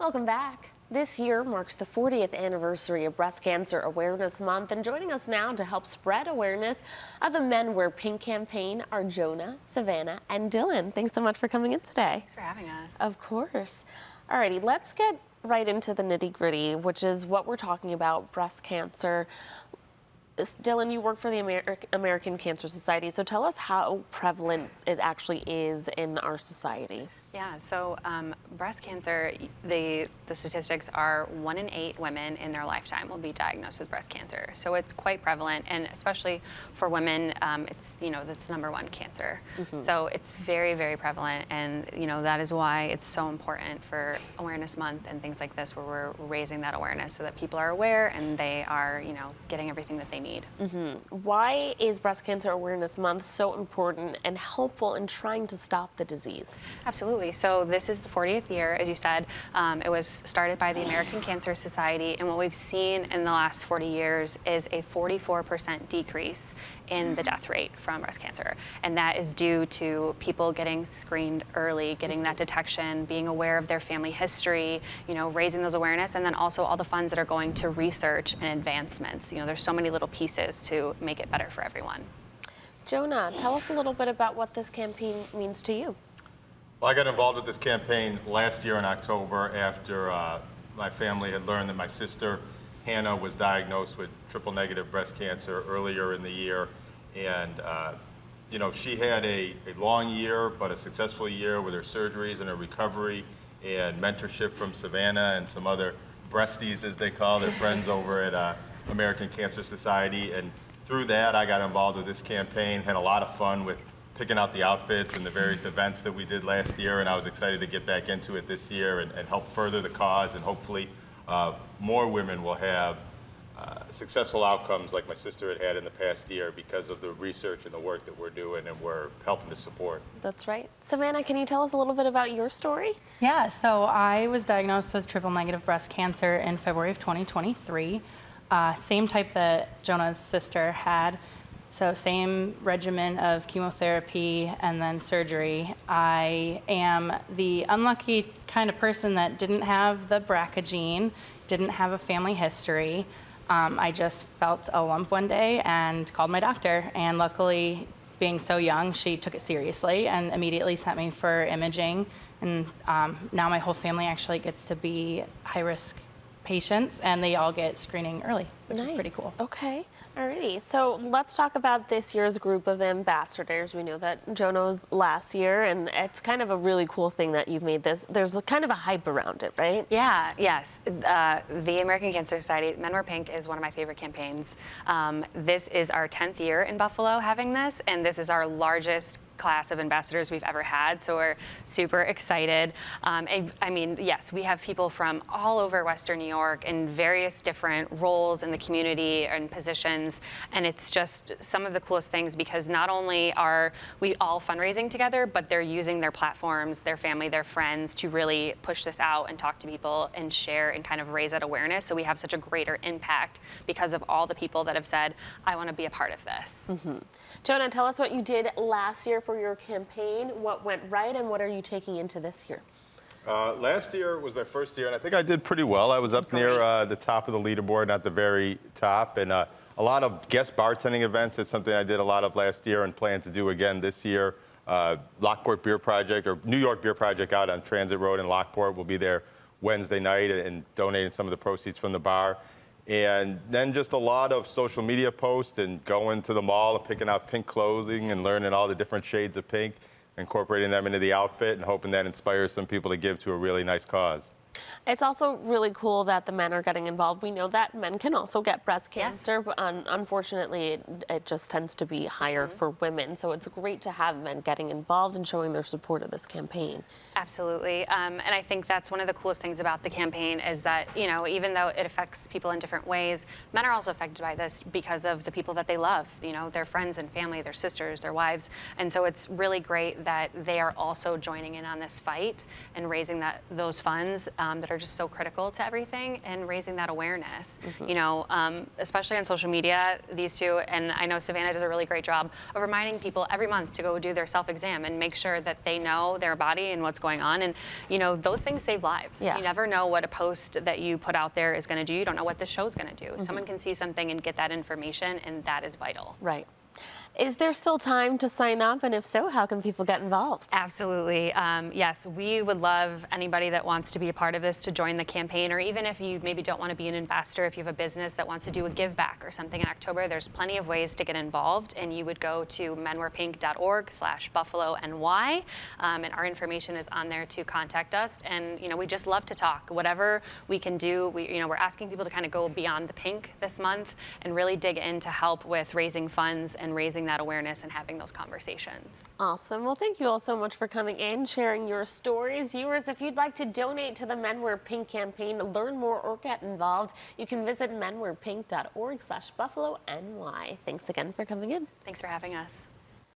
Welcome back. This year marks the 40th anniversary of Breast Cancer Awareness Month, and joining us now to help spread awareness of the Men Wear Pink campaign are Jonah, Savannah, and Dylan. Thanks so much for coming in today. Thanks for having us. Of course. Alrighty, let's get right into the nitty-gritty, which is what we're talking about, breast cancer. Dylan, you work for the American Cancer Society, so tell us how prevalent it actually is in our society. Yeah, so breast cancer, the statistics are 1 in 8 women in their lifetime will be diagnosed with breast cancer. So it's quite prevalent, and especially for women, it's, that's #1 cancer. So it's very, very prevalent, and that is why it's so important for Awareness Month and things like this, where we're raising that awareness so that people are aware and they are, getting everything that they need. Why is Breast Cancer Awareness Month so important and helpful in trying to stop the disease? Absolutely. So this is the 40th year, as you said. It was started by the American Cancer Society, and what we've seen in the last 40 years is a 44% decrease in the death rate from breast cancer. And that is due to people getting screened early, getting that detection, being aware of their family history, raising those awareness, and then also all the funds that are going to research and advancements. There's so many little pieces to make it better for everyone. Jonah, tell us a little bit about what this campaign means to you. Well, I got involved with this campaign last year in October after my family had learned that my sister, Hannah, was diagnosed with triple-negative breast cancer earlier in the year. And, she had a long year, but a successful year with her surgeries and her recovery and mentorship from Savannah and some other breasties, as they call their friends over at American Cancer Society. And through that, I got involved with this campaign, had a lot of fun with picking out the outfits and the various events that we did last year, and I was excited to get back into it this year and help further the cause, and hopefully more women will have successful outcomes like my sister had in the past year because of the research and the work that we're doing and we're helping to support. That's right. Savannah, can you tell us a little bit about your story? Yeah, so I was diagnosed with triple-negative breast cancer in February of 2023. Same type that Jonah's sister had. So same regimen of chemotherapy and then surgery. I am the unlucky kind of person that didn't have the BRCA gene, didn't have a family history. I just felt a lump one day and called my doctor. And luckily, being so young, she took it seriously and immediately sent me for imaging. And now my whole family actually gets to be high-risk patients, and they all get screening early, which is pretty cool. Okay. Alrighty, so let's talk about this year's group of ambassadors. We know that Jonah was last year, and it's kind of a really cool thing that you've made this. There's kind of a hype around it, right? Yeah, yes. The American Cancer Society, Men Wear Pink, is one of my favorite campaigns. This is our 10th year in Buffalo having this, and this is our largest class of ambassadors we've ever had, so we're super excited. I mean, yes, we have people from all over Western New York in various different roles in the community and positions, and it's just some of the coolest things because not only are we all fundraising together, but they're using their platforms, their family, their friends to really push this out and talk to people and share and kind of raise that awareness, so we have such a greater impact because of all the people that have said, I want to be a part of this. Jonah, tell us what you did last year for your campaign, what went right, and what are you taking into this year? Last year was my first year, and I think I did pretty well. I was up near the top of the leaderboard, not the very top, and a lot of guest bartending events. That's something I did a lot of last year and plan to do again this year. Lockport Beer Project, or New York Beer Project out on Transit Road in Lockport, will be there Wednesday night and donating some of the proceeds from the bar. And then just a lot of social media posts and going to the mall and picking out pink clothing and learning all the different shades of pink, incorporating them into the outfit and hoping that inspires some people to give to a really nice cause. It's also really cool that the men are getting involved. We know that men can also get breast cancer, but unfortunately, it just tends to be higher for women. So it's great to have men getting involved and showing their support of this campaign. Absolutely. And I think that's one of the coolest things about the campaign is that, even though it affects people in different ways, men are also affected by this because of the people that they love, their friends and family, their sisters, their wives. And so it's really great that they are also joining in on this fight and raising those funds. that are just so critical to everything and raising that awareness. You know, especially on social media, these two, and I know Savannah does a really great job of reminding people every month to go do their self-exam and make sure that they know their body and what's going on. And, you know, those things save lives. Yeah. You never know what a post that you put out there is going to do. You don't know what the show's going to do. Someone can see something and get that information, and that is vital. Right. Is there still time to sign up? And if so, how can people get involved? Absolutely. Yes, we would love anybody that wants to be a part of this to join the campaign, or even if you maybe don't want to be an ambassador, if you have a business that wants to do a give back or something in October, there's plenty of ways to get involved, and you would go to menwearpink.org/BuffaloNY, and our information is on there to contact us. And, you know, we just love to talk. Whatever we can do, we're asking people to kind of go beyond the pink this month and really dig in to help with raising funds and raising that awareness and having those conversations. Awesome. Well, thank you all so much for coming in, sharing your stories. Viewers, if you'd like to donate to the Men Wear Pink campaign, learn more, or get involved, you can visit menwearpink.org/BuffaloNY. Thanks again for coming in. Thanks for having us.